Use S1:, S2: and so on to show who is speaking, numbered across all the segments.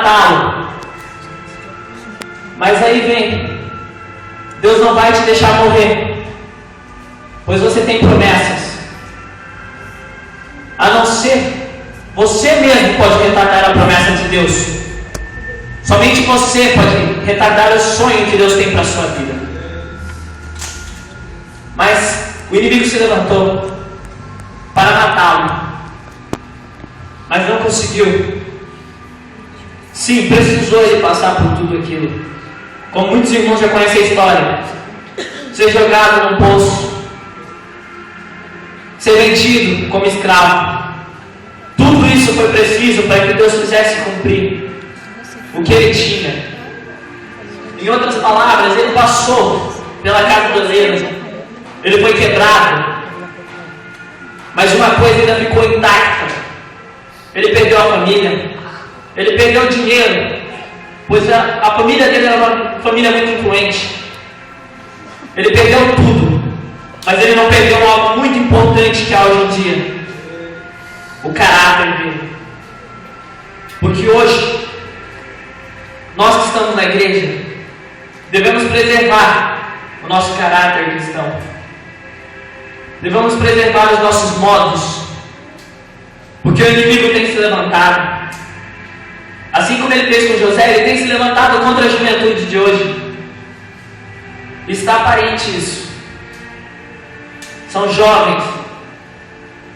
S1: matá-lo. Mas aí vem, Deus não vai te deixar morrer, pois você tem promessas. A não ser, você mesmo pode retardar a promessa de Deus. Somente você pode retardar o sonho que Deus tem para a sua vida. Mas o inimigo se levantou para matá-lo, mas não conseguiu. Sim, precisou ele passar por tudo aquilo. Como muitos irmãos já conhecem a história, ser jogado num poço, ser vendido como escravo. Tudo isso foi preciso para que Deus fizesse cumprir o que ele tinha. Em outras palavras, ele passou pela casa do oleiro, ele foi quebrado, mas uma coisa ainda ficou intacta. Ele perdeu a família, ele perdeu o dinheiro, pois a família dele era uma família muito influente. Ele perdeu tudo, mas ele não perdeu algo muito importante que há hoje em dia: o caráter dele. Porque hoje, nós que estamos na igreja, devemos preservar o nosso caráter cristão. Devemos preservar os nossos modos, porque o inimigo tem se levantado. Assim como ele fez com José, ele tem se levantado contra a juventude de hoje. Está aparente isso. São jovens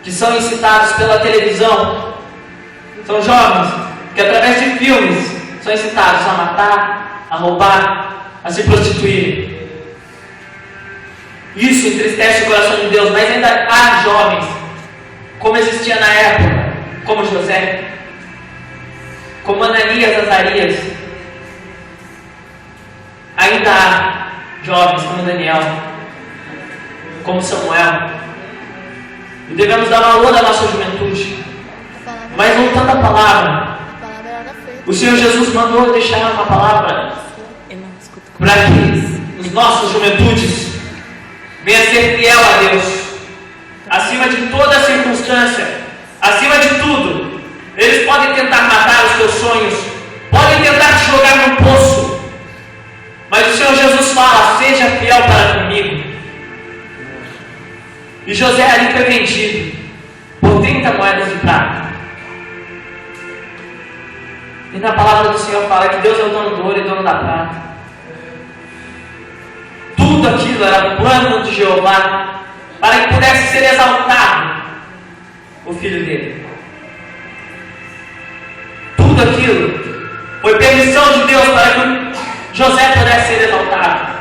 S1: que são incitados pela televisão. São jovens que através de filmes são incitados a matar, a roubar, a se prostituir. Isso entristece o coração de Deus, mas ainda há jovens, como existia na época, como José, como Ananias, Azarias. Ainda há jovens como Daniel, como Samuel, e devemos dar valor à nossa juventude. Mas voltando à palavra, o Senhor Jesus mandou deixar uma palavra para que os nossos juventudes venham a ser fiel a Deus, acima de toda circunstância, acima de tudo. Eles podem tentar matar os teus sonhos, podem tentar te jogar num poço, mas o Senhor Jesus fala: seja fiel para comigo. E José ali foi vendido por 30 moedas de prata. E na palavra do Senhor fala que Deus é o dono do ouro e dono da prata. Tudo aquilo era plano de Jeová para que pudesse ser exaltado o filho dele. Tudo aquilo foi permissão de Deus para que José pudesse ser exaltado.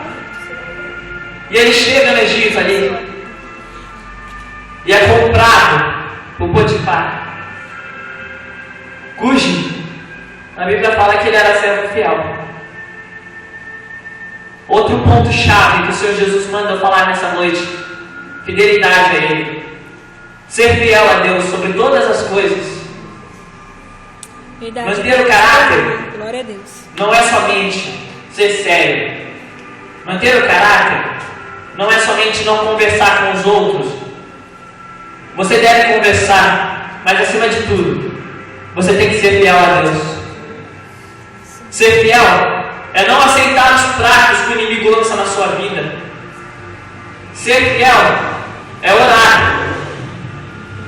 S1: E ele chega no Egito ali e é comprado por Potifar, cujo a Bíblia fala que ele era servo fiel. Outro ponto chave que o Senhor Jesus manda falar nessa noite: fidelidade a Ele. Ser fiel a Deus sobre todas as coisas.
S2: Verdade.
S1: Manter o caráter.
S2: Glória a Deus.
S1: Não é somente ser sério. Manter o caráter não é somente não conversar com os outros. Você deve conversar, mas acima de tudo, você tem que ser fiel a Deus. Ser fiel é não aceitar os pratos que o inimigo lança na sua vida. Ser fiel é orar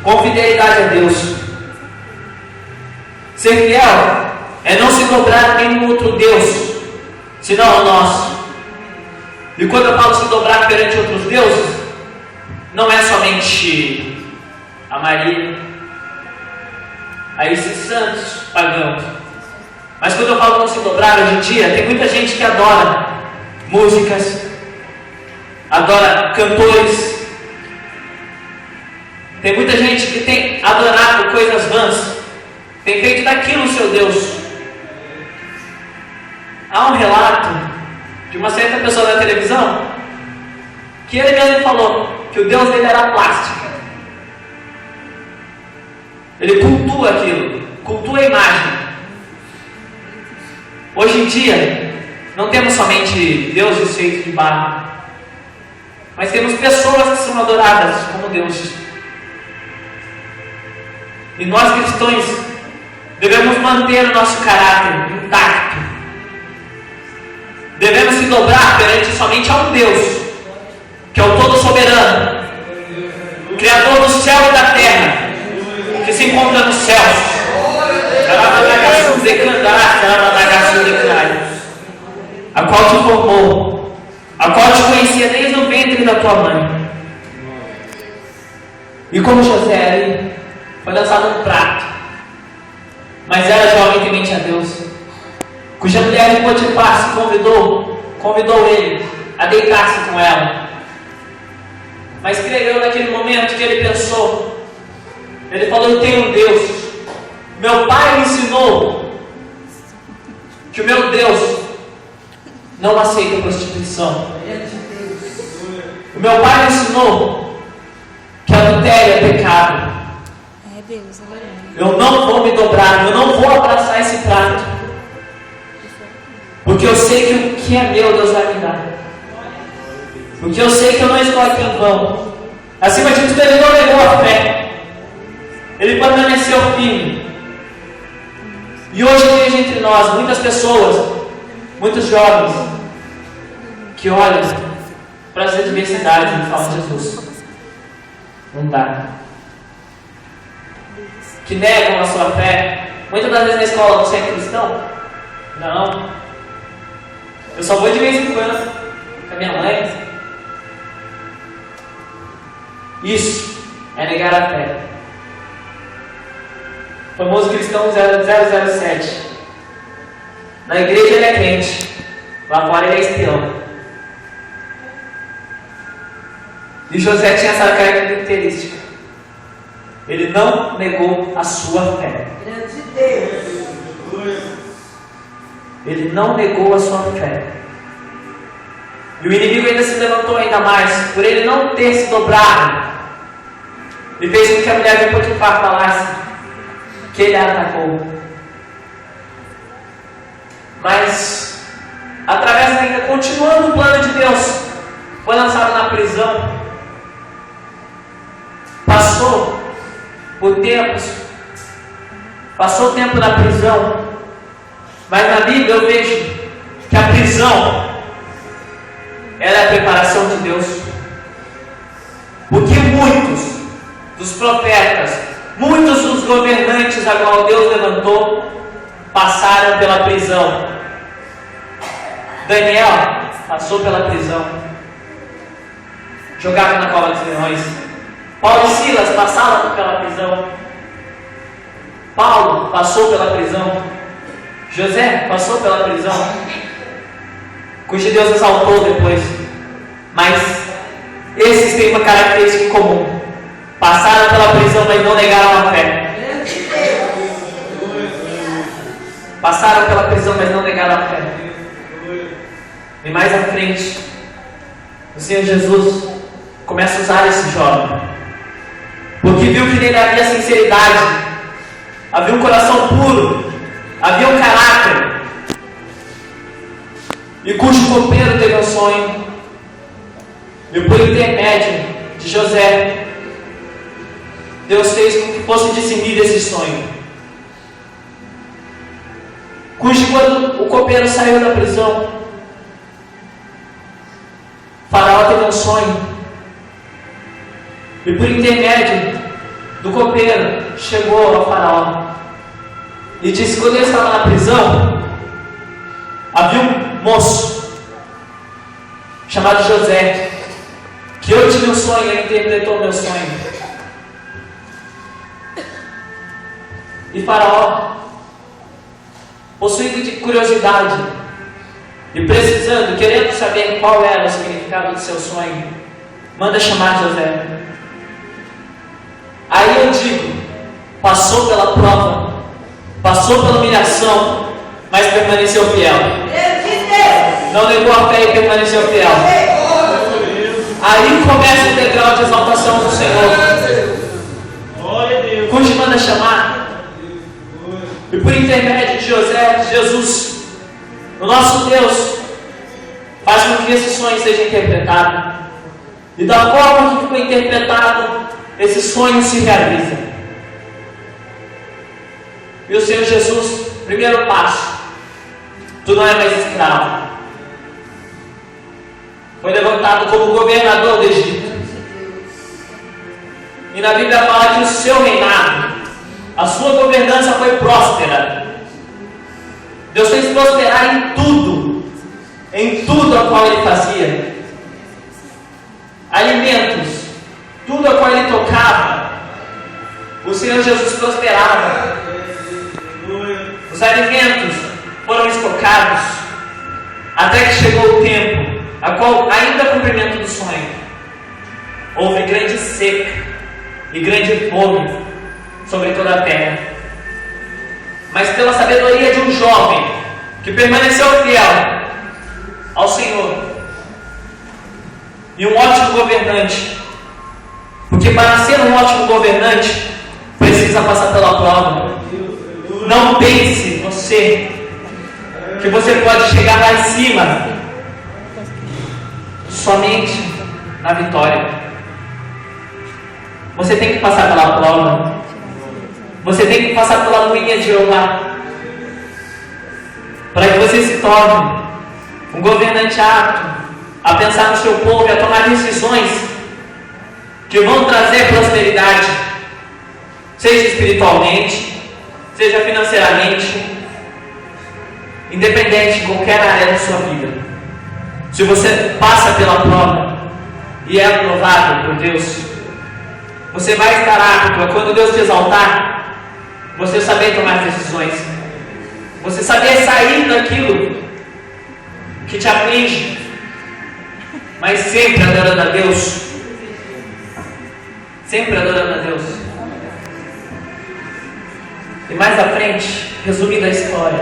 S1: com fidelidade a Deus. Ser fiel é não se dobrar a nenhum outro Deus, senão ao nosso. E quando eu falo se dobrar perante outros deuses, não é somente a Maria, a esses santos pagãos. Mas quando eu falo não se dobrar, hoje em dia, tem muita gente que adora músicas, adora cantores. Tem muita gente que tem adorado coisas vãs, tem feito daquilo o seu Deus. Há um relato de uma certa pessoa na televisão que ele mesmo falou que o Deus dele era plástica. Ele cultua aquilo, cultua a imagem. Hoje em dia, não temos somente deuses feitos de barro, mas temos pessoas que são adoradas como deuses. E nós cristãos devemos manter o nosso caráter intacto. Devemos se dobrar perante somente a um Deus, que é o todo soberano, o Criador do céu e da terra, que se encontra nos céus, a qual te formou, a qual te conhecia desde o ventre da tua mãe. E como José ali foi lançado um prato, mas era jovem temente a Deus, cuja mulher de Potifar se convidou ele a deitar-se com ela. Mas creio naquele momento que ele pensou, ele falou: eu tenho um Deus. Meu pai me ensinou que o meu Deus não aceita prostituição. O meu pai me ensinou que adultério é pecado.
S2: É Deus, aleluia.
S1: Eu não vou me dobrar, eu não vou abraçar esse prato, porque eu sei que o que é meu, Deus vai me dar. Porque eu sei que eu não estou aqui em vão. Acima de tudo, ele não negou a fé. Ele permaneceu firme. E hoje vejo entre nós muitas pessoas, muitos jovens, que olham para as adversidades e falam: Jesus, não dá. Que negam a sua fé. Muitas das vezes na escola: você é cristão? Não. Eu só vou de vez em quando com a minha mãe. Isso é negar a fé. O famoso cristão 007. Na igreja ele é crente, lá fora ele é espião. E José tinha essa característica. Ele não negou a sua fé. Ele não negou a sua fé. E o inimigo ainda se levantou ainda mais, por ele não ter se dobrado. E fez com que a mulher de Potifar falasse que ele a atacou. Mas, através ainda, continuando o plano de Deus, foi lançado na prisão. Passou por tempos, passou tempo na prisão. Mas na Bíblia eu vejo que a prisão era a preparação de Deus. Porque muitos dos profetas, muitos dos governantes a qual Deus levantou, passaram pela prisão. Daniel passou pela prisão, jogado na cova dos leões. Paulo e Silas passaram pela prisão. Paulo passou pela prisão. José passou pela prisão, cujo Deus exaltou depois. Mas esses têm uma característica em comum: passaram pela prisão, mas não negaram a fé. Passaram pela prisão, mas não negaram a fé. E mais à frente, o Senhor Jesus começa a usar esse jovem, porque viu que nele havia sinceridade, havia um coração puro, havia um caráter, e cujo copeiro teve um sonho, e por intermédio de José, Deus fez com que fosse discernido esse sonho. Cujo, quando o copeiro saiu da prisão, Faraó teve um sonho, e por intermédio do copeiro chegou ao Faraó e disse: quando ele estava na prisão, havia um moço chamado José, que eu tive um sonho e ele interpretou o meu sonho. E Faraó, possuído de curiosidade e precisando, querendo saber qual era o significado do seu sonho, manda chamar José. Aí eu digo: passou pela prova, passou pela humilhação, mas permaneceu fiel. Não negou a fé e permaneceu fiel. Aí começa o degrau de exaltação do Senhor, cujo manda chamar. E por intermédio de José, Jesus, o nosso Deus, faz com que esse sonho seja interpretado. E da forma que foi interpretado, esse sonho se realiza. E o Senhor Jesus, primeiro passo, tu não é mais escravo. Foi levantado como governador do Egito. E na Bíblia fala que o seu reinado, a sua governança foi próspera. Deus fez prosperar em tudo a qual Ele fazia. Alimentos, tudo a qual Ele tocava, o Senhor Jesus prosperava. Os alimentos foram estocados, até que chegou o tempo, a qual, ainda cumprimento do sonho, houve grande seca e grande fome sobre toda a terra. Mas pela sabedoria de um jovem que permaneceu fiel ao Senhor e um ótimo governante, porque para ser um ótimo governante precisa passar pela prova. Não pense você que você pode chegar lá em cima somente na vitória. Você tem que passar pela prova. Você tem que passar pela moinha de Jeová, para que você se torne um governante apto a pensar no seu povo e a tomar decisões que vão trazer prosperidade, seja espiritualmente, seja financeiramente, independente de qualquer área da sua vida. Se você passa pela prova e é aprovado por Deus, você vai estar apto a, quando Deus te exaltar, você saber tomar decisões, você saber sair daquilo que te aflige, mas sempre adorando a Deus, sempre adorando a Deus. E mais à frente, resumindo a história,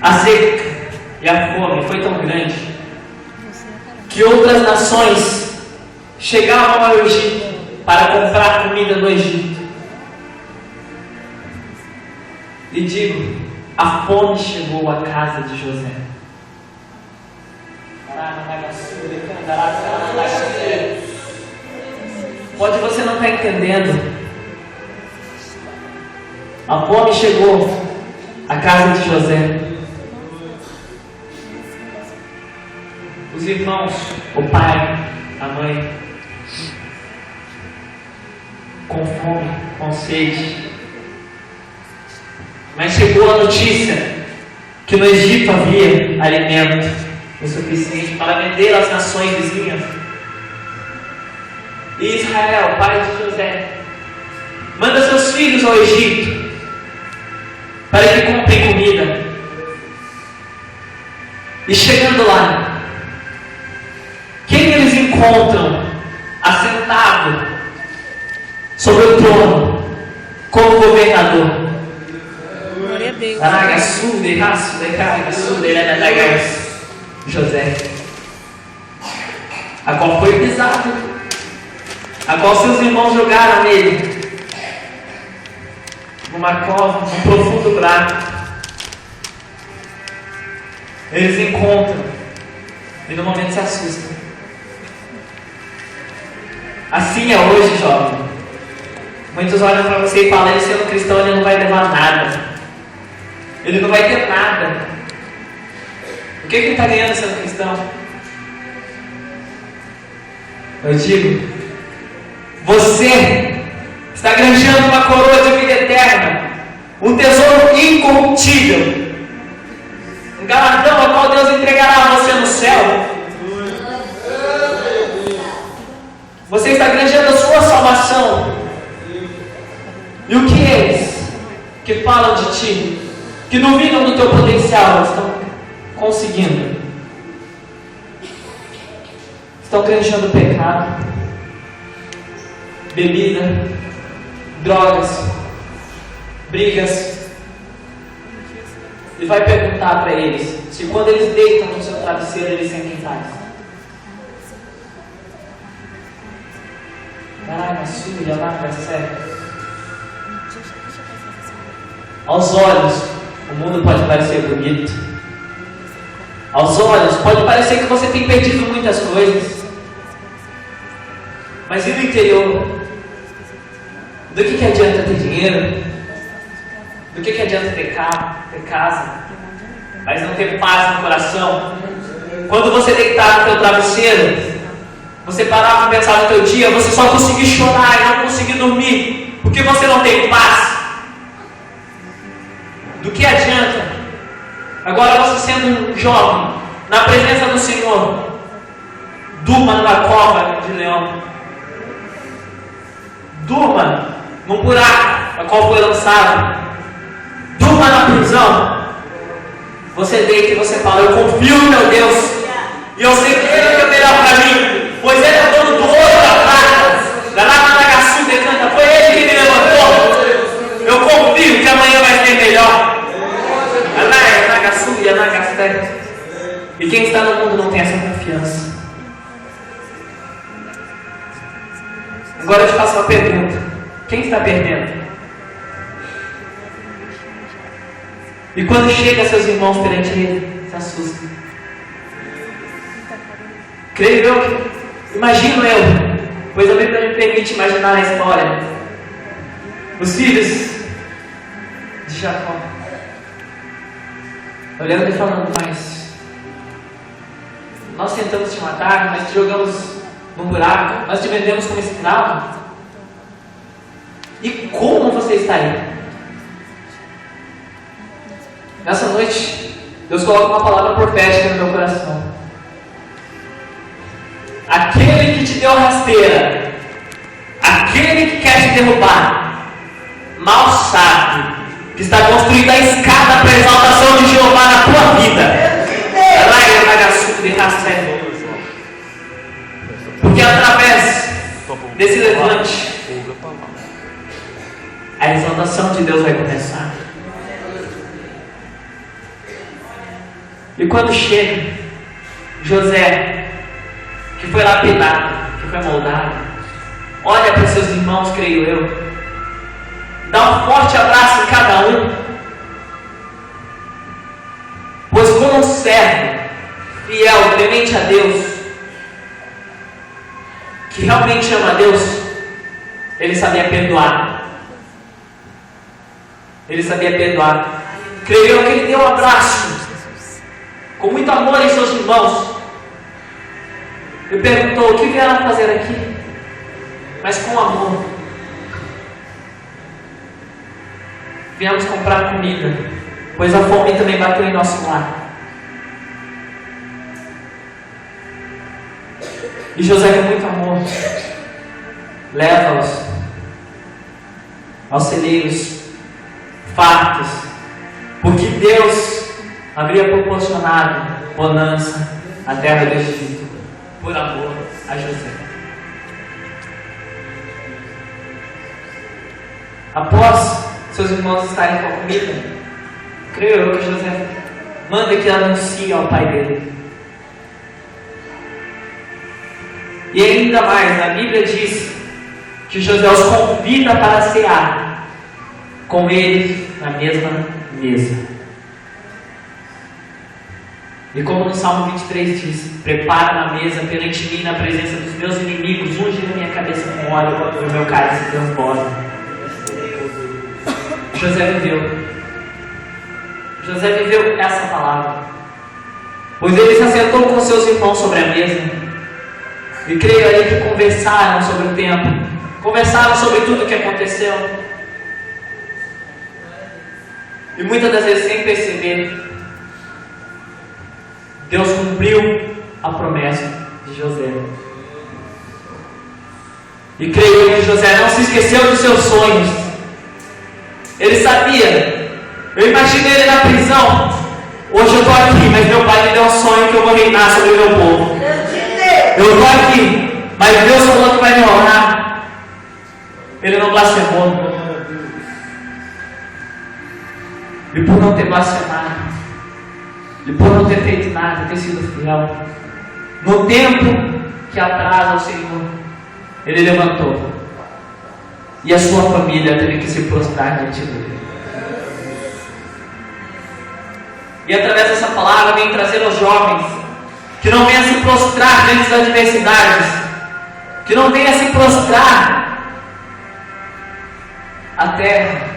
S1: a seca e a fome foi tão grande que outras nações chegavam ao Egito para comprar comida no Egito. E digo, a fome chegou à casa de José. Pode você não estar entendendo. A fome chegou à casa de José. Os irmãos, o pai, a mãe, com fome, com sede. Mas chegou a notícia que no Egito havia alimento o suficiente para vender às nações vizinhas. E Israel, pai de José, manda seus filhos ao Egito para que comprem comida. E chegando lá, quem eles encontram assentado sobre o trono como governador? José, a qual foi pisado, a qual seus irmãos jogaram nele numa cova, num profundo buraco. Eles encontram e no momento se assustam. Assim é hoje, jovem. Muitos olham para você e falam: ele sendo cristão, ele não vai levar nada. Ele não vai ter nada. O que ele está ganhando sendo cristão? Eu digo, você está granjeando uma coroa de vida eterna, um tesouro incorruptível, um galardão ao qual Deus entregará a você no céu. Você está granjeando a sua salvação. E o que eles que falam de ti, que duvidam do teu potencial, estão conseguindo? Estão granjeando pecado, bebida, drogas, brigas. E vai perguntar para eles se quando eles deitam no seu travesseiro eles sentem paz. Caralho, suja, larga, sério. Aos olhos, o mundo pode parecer bonito. Aos olhos, pode parecer que você tem perdido muitas coisas. Mas e no interior? Do que adianta ter dinheiro? Do que adianta ter carro, ter casa, mas não ter paz no coração? Quando você deitar no teu travesseiro, você parar para pensar no teu dia, você só conseguir chorar e não conseguir dormir, porque você não tem paz. Do que adianta? Agora você sendo um jovem, na presença do Senhor, durma numa cova de leão. Durma num buraco na qual foi lançado. Durma na prisão. Você deita e você fala: eu confio no meu Deus, e eu sei que Ele é o melhor para mim, pois Ele é dono do ouro da prata. Da Nagasu decanta, foi Ele que me levantou. Eu confio que amanhã vai ser melhor. Nagasu e Nagasu. E quem está no mundo não tem essa confiança. Agora eu te faço uma pergunta: quem está perdendo? E quando chega seus irmãos perante Ele, se assusta. Creio eu, imagino eu, pois a Bíblia me permite imaginar a história. Os filhos de Jacó olhando e falando: mas nós tentamos te matar, nós te jogamos num buraco, nós te vendemos como escravo. E como você está aí? Nessa noite, Deus coloca uma palavra profética no meu coração. Aquele que te deu rasteira, aquele que quer te derrubar, mal sabe que está construída a escada para a exaltação de Jeová na tua vida. Porque através desse levante, a exaltação de Deus vai começar. E quando chega José, que foi lapidado, que foi moldado, olha para seus irmãos, creio eu, dá um forte abraço em cada um, pois como um servo fiel, temente a Deus, que realmente ama a Deus, ele sabia perdoar. Ele sabia perdoar. Creio eu que ele deu um abraço com muito amor em seus irmãos. Ele perguntou: o que vieram fazer aqui? Mas com amor. Viemos comprar comida, pois a fome também bateu em nosso lar. E José, com muito amor, leva-os aos celeiros fartos, porque Deus havia proporcionado bonança à terra do Egito, por amor a José. Após seus irmãos estarem com a comida, creio eu que José manda que anuncie ao pai dele. E ainda mais, a Bíblia diz que José os convida para cear com ele na mesma mesa. E como no Salmo 23 diz: prepara na mesa perante mim na presença dos meus inimigos, unge a minha cabeça com óleo e o meu cálice transborda. José viveu essa palavra, pois ele se assentou com seus irmãos sobre a mesa. E creio aí que conversaram sobre o tempo, conversaram sobre tudo o que aconteceu. E muitas das vezes, sem perceber, Deus cumpriu a promessa de José. E creio que José não se esqueceu dos seus sonhos. Ele sabia. Eu imagino ele na prisão. Hoje eu estou aqui, mas meu pai me deu um sonho que eu vou reinar sobre o meu povo. Eu estou aqui, mas Deus falou que vai me honrar. Ele não blasfemou. E por não ter blasfemado, e por não ter feito nada, ter sido fiel, no tempo que atrasa ao Senhor, ele levantou. E a sua família teve que se prostrar diante dele. E através dessa palavra vem trazer aos jovens que não venha se prostrar diante das adversidades, que não venha se prostrar a terra,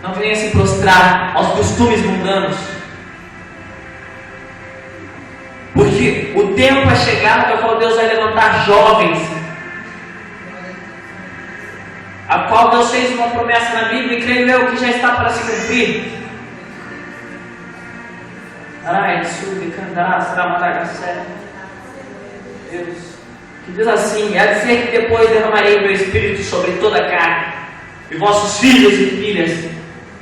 S1: Não venha se prostrar aos costumes mundanos. Porque o tempo é chegado ao qual Deus vai levantar jovens, a qual Deus fez uma promessa na Bíblia e creio eu que já está para se cumprir. Deus, que diz assim: é dizer que depois derramarei meu Espírito sobre toda a carne, e vossos filhos e filhas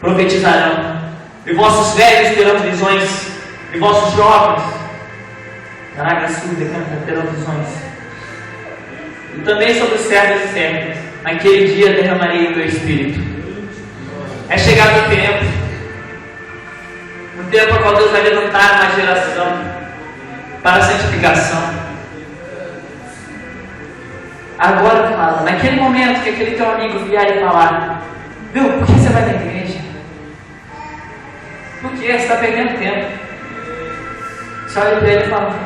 S1: profetizarão, e vossos velhos terão visões, e vossos jovens terão visões. E também sobre os servos e servas, naquele dia derramarei o meu Espírito. É chegado o tempo a qual Deus vai levantar uma geração para a santificação. Agora fala, naquele momento que aquele teu amigo vier e falar: viu, por que você vai na igreja? Por que? Você está perdendo tempo. Você olha para ele e fala: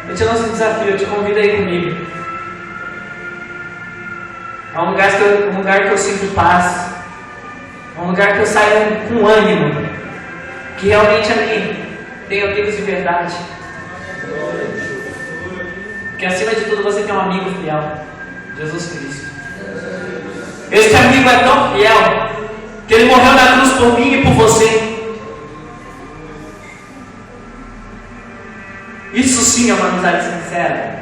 S1: eu te lanço um desafio, eu te convido aí comigo. É um lugar que eu sinto paz. É um lugar que eu saio com ânimo. Que realmente ali tem amigos de verdade. Que acima de tudo você tem um amigo fiel, Jesus Cristo. Esse amigo é tão fiel que ele morreu na cruz por mim e por você. Isso sim é uma amizade sincera.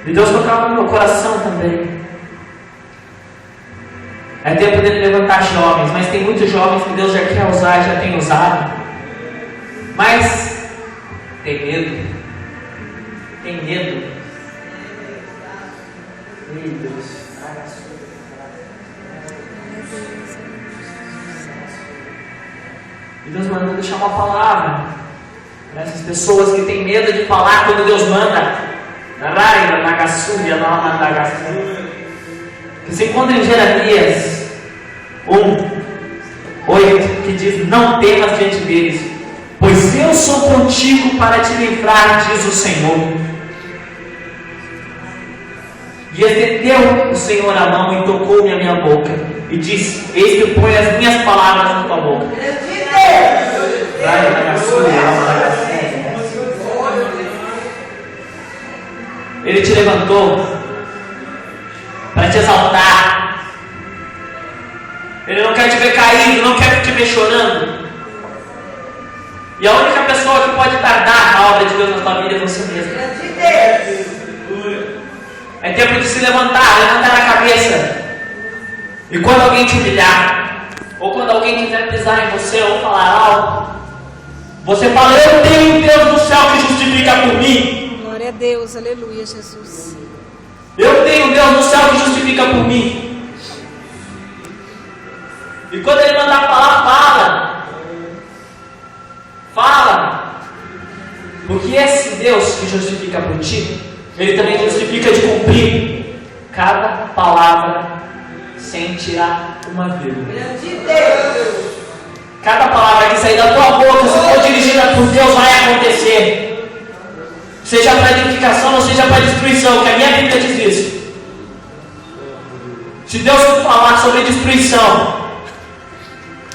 S1: E Deus tocava no meu coração também. É tempo dele levantar jovens, mas tem muitos jovens que Deus já quer usar, já tem usado, mas tem medo. Tem medo. Ei, Deus, traga a sua. E Deus mandou deixar uma palavra para essas pessoas que têm medo de falar quando Deus manda. Que se encontra em Jeremias 1:8, que diz: não temas diante deles, pois eu sou contigo para te livrar, diz o Senhor. E estendeu o Senhor a mão e tocou-me a minha boca, e disse: eis que põe as minhas palavras na tua boca. Ele te levantou para te exaltar. Ele não quer te ver caído, não quer te ver chorando. E a única pessoa que pode tardar a obra de Deus na tua vida é você mesmo. É tempo de se levantar a cabeça. E quando alguém te humilhar, ou quando alguém quiser pisar em você ou falar algo, você fala: eu tenho um Deus do céu que justifica por mim.
S2: Glória a Deus, aleluia, Jesus.
S1: Eu tenho um Deus do céu que justifica por mim. E quando ele mandar falar, fala. Porque esse Deus que justifica por ti, ele também justifica de cumprir cada palavra sem tirar uma vírgula. Cada palavra que sair da tua boca, se for dirigida por Deus, vai acontecer. Seja para edificação ou seja para destruição, que a minha Bíblia diz isso. Se Deus falar sobre destruição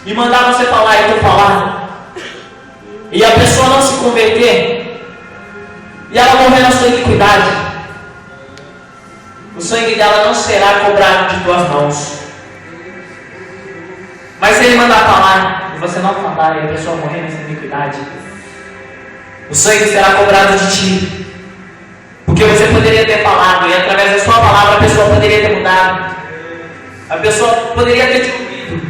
S1: e mandar você falar e tu falar, e a pessoa não se converter, e ela morrer na sua iniquidade, o sangue dela não será cobrado de tuas mãos. Mas se ele mandar falar e você não falar, e a pessoa morrer nessa iniquidade, o sangue será cobrado de ti. Porque você poderia ter falado, e através da sua palavra a pessoa poderia ter mudado. A pessoa poderia ter te ouvido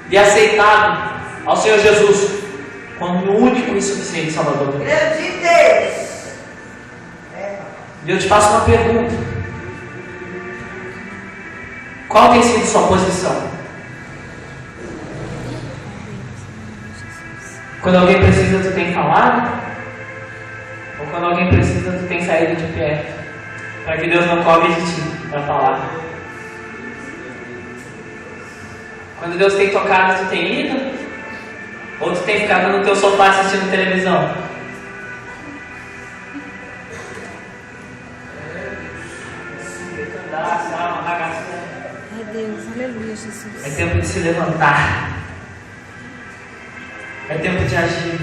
S1: e aceitado ao Senhor Jesus como o único e suficiente Salvador. E eu te faço uma pergunta: qual tem sido sua posição? Quando alguém precisa, tu tem falado? Ou quando alguém precisa, tu tem saído de perto? Para que Deus não cobre de ti para falar. Quando Deus tem tocado, tu tem ido? Ou tu tem ficado no teu sofá assistindo televisão?
S2: É Deus, aleluia, Jesus.
S1: É tempo de se levantar. É tempo de agir.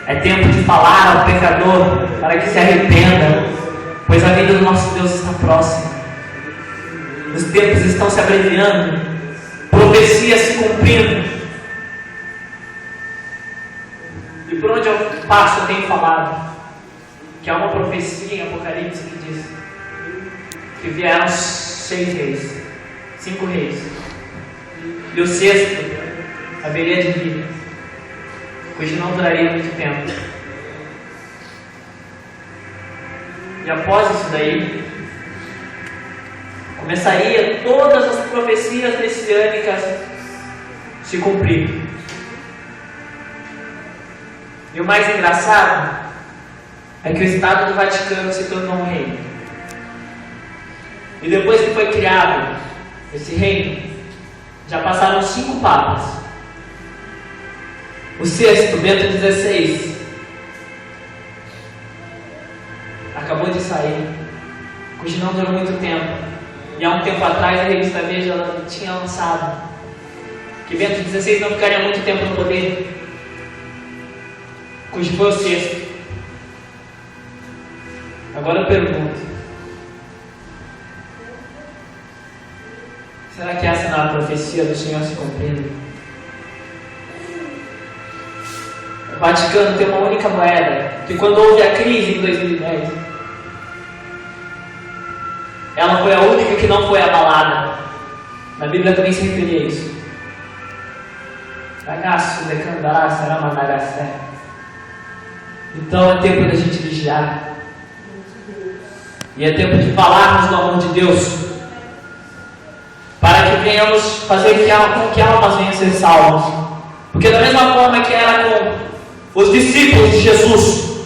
S1: É tempo de falar ao pecador para que se arrependa, pois a vida do nosso Deus está próxima. Os tempos estão se abreviando, profecias se cumprindo. E por onde eu passo eu tenho falado que há uma profecia em Apocalipse que diz que vieram 6 reis, 5 reis, e o sexto haveria de vir, cujo não duraria muito tempo. E após isso daí, começaria todas as profecias messiânicas se cumprir. E o mais engraçado é que o Estado do Vaticano se tornou um reino. E depois que foi criado esse reino, já passaram 5 papas. O sexto, Bento XVI, acabou de sair, cujo não durou muito tempo. E há um tempo atrás a revista Veja tinha lançado que Bento XVI não ficaria muito tempo no poder, cujo foi o sexto. Agora eu pergunto: será que essa não é a profecia do Senhor se cumprindo? O Vaticano tem uma única moeda, que quando houve a crise em 2010, ela foi a única que não foi abalada. Na Bíblia também se referia a isso. Então é tempo da gente vigiar. E é tempo de falarmos do amor de Deus, para que venhamos fazer com que almas venham a ser salvas. Porque da mesma forma que era com os discípulos de Jesus,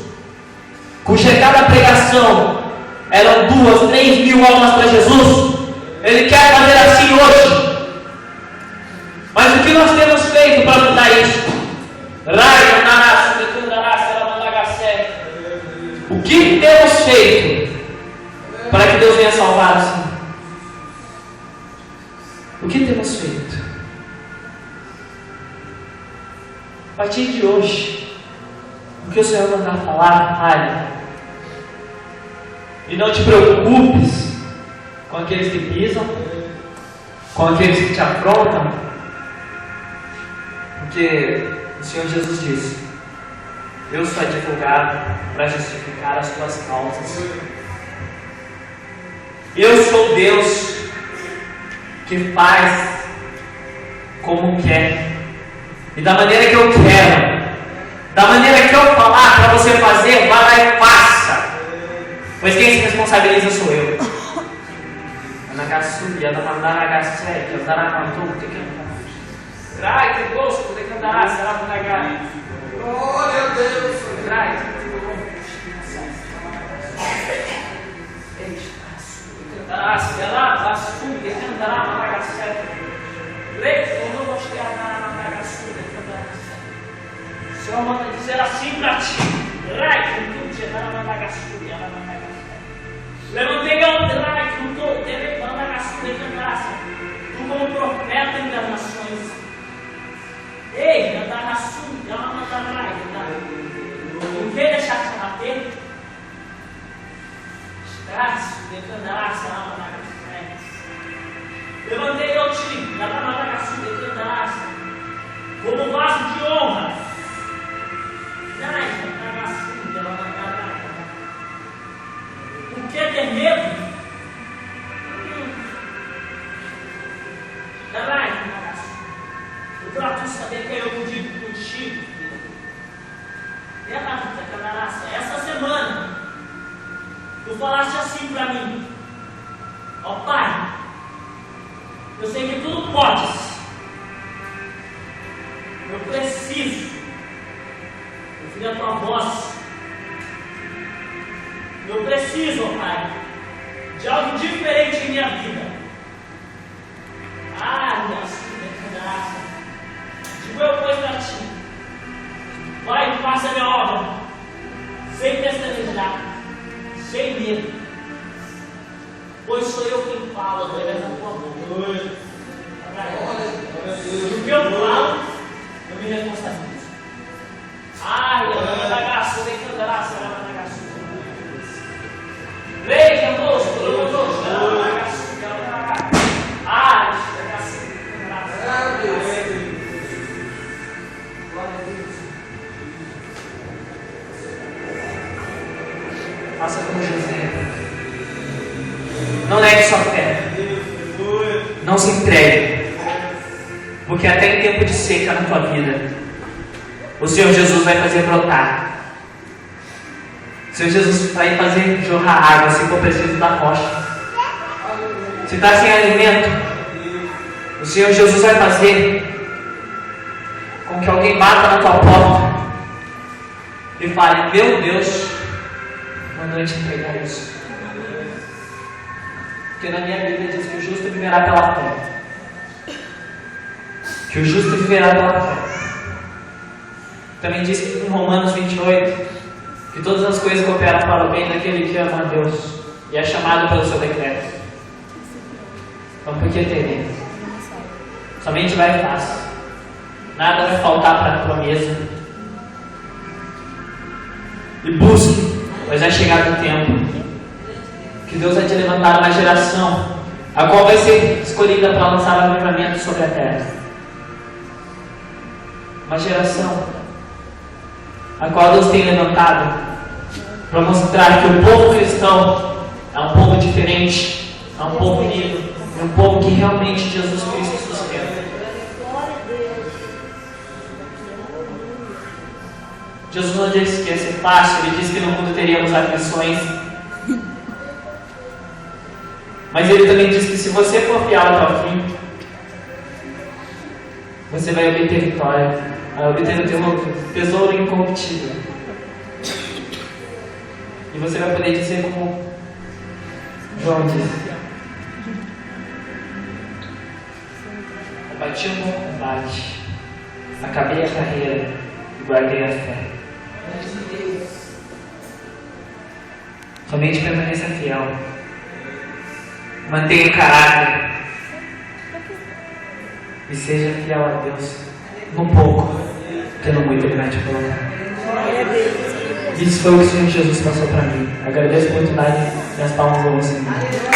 S1: cuja cada pregação eram 2, 3 mil almas para Jesus, Ele quer fazer assim hoje. Mas o que nós temos feito para mudar isso? O que temos feito para que Deus venha salvar assim? O que temos feito? A partir de hoje, o que o Senhor mandar falar, fale. E não te preocupes com aqueles que pisam, com aqueles que te afrontam, porque o Senhor Jesus disse: eu sou advogado para justificar as tuas causas. Eu sou Deus que faz como quer e da maneira que eu quero, da maneira que eu falar para você fazer, vá lá e faça, pois quem se responsabiliza sou eu. Que gosto de cantar, será para pagar. Glória a Deus. O Senhor manda dizer assim para ti: levantei ao Drai, tu como profeta em das nações. Ei, não quer deixar te abater? Levantei eu ti, como vaso de honra. Por que ter medo? O trato saber que eu digo contigo. Essa semana tu falaste assim para mim: ó Pai, eu sei que tudo podes, eu preciso ouvir a tua voz, eu preciso, ó Pai, de algo diferente em minha vida. Digo eu, pois, para ti: vai e faça a minha obra, sem pestanejar, sem medo. Pois sou eu quem falo através da tua boca. O que eu falo, eu me responsabilizo. Ai, eu da graça, nem tanta graça, ela da graça. Veja, moço, todo mundo, ela da graça, ela da graça. Ai, da graça, faça como José. Não negue sua fé. Não se entregue. Porque até em tempo de seca na tua vida, o Senhor Jesus vai fazer brotar. O Senhor Jesus vai fazer jorrar água se for preciso da rocha. Se está sem alimento, o Senhor Jesus vai fazer com que alguém bata na tua porta e fale: meu Deus mandou eu te entregar isso. Porque na minha Bíblia diz que o justo viverá pela fé. Que o justo viverá pela fé. Também diz em Romanos 28 que todas as coisas cooperam para o bem daquele que ama a Deus e é chamado pelo seu decreto. Então por que temer? Somente vai fácil. Nada vai faltar para a tua mesa. E busque, pois vai chegar o tempo que Deus vai te levantar uma geração a qual vai ser escolhida para lançar o avivamento sobre a terra. Uma geração a qual Deus tem levantado para mostrar que o povo cristão é um povo diferente, é um povo unido, é um povo que realmente Jesus Cristo sustenta. Jesus não disse que ia ser fácil, Ele disse que no mundo teríamos aflições. Mas Ele também disse que se você for fiel até o fim, você vai obter vitória, vai obter o teu tesouro incorruptível. E você vai poder dizer como João disse: combati o bom combate, acabei a carreira e guardei a fé. Somente permaneça fiel. Mantenha o caráter e seja fiel a Deus no pouco, que no muito Ele vai te colocar. Isso foi o que o Senhor Jesus passou para mim. Agradeço a oportunidade e as palmas ao Senhor.